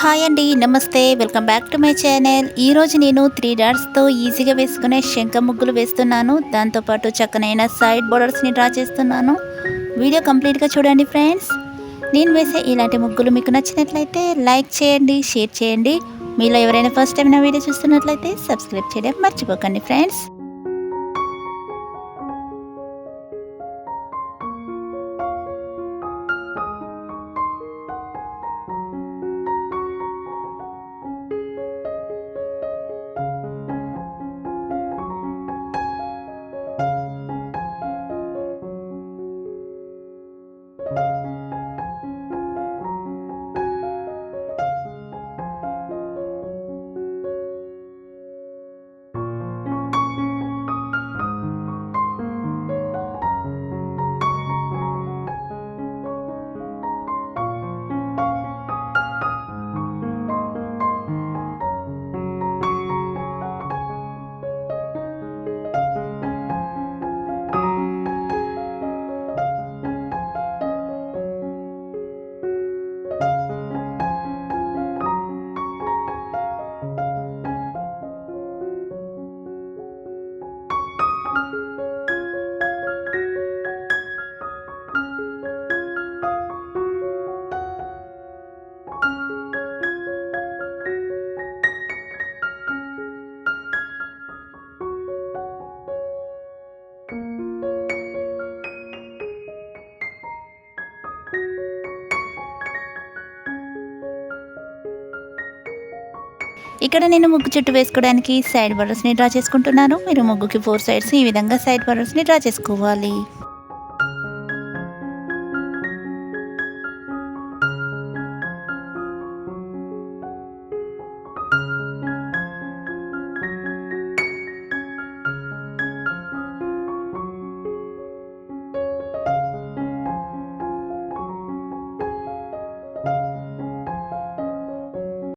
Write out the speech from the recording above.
Hi అండి, నమస్తే. Welcome back to my channel. ఈరోజు నేను 3 డాట్స్తో ఈజీగా వేసుకునే శంఖ ముగ్గులు వేస్తున్నాను. దాంతోపాటు చక్కనైన సైడ్ బోర్డర్స్ని డ్రా చేస్తున్నాను. వీడియో కంప్లీట్గా చూడండి ఫ్రెండ్స్. నేను వేసే ఇలాంటి ముగ్గులు మీకు నచ్చినట్లయితే లైక్ చేయండి, షేర్ చేయండి. మీలో ఎవరైనా ఫస్ట్ టైం నా వీడియో చూస్తున్నట్లయితే సబ్స్క్రైబ్ చేయడం మర్చిపోకండి ఫ్రెండ్స్. ఇక్కడ నేను ముగ్గు చుట్టూ వేసుకోవడానికి సైడ్ బోర్డర్స్ని డ్రా చేసుకుంటున్నాను. మీరు ముగ్గుకి 4 సైడ్స్ ఈ విధంగా సైడ్ బోర్డర్స్ని డ్రా చేసుకోవాలి.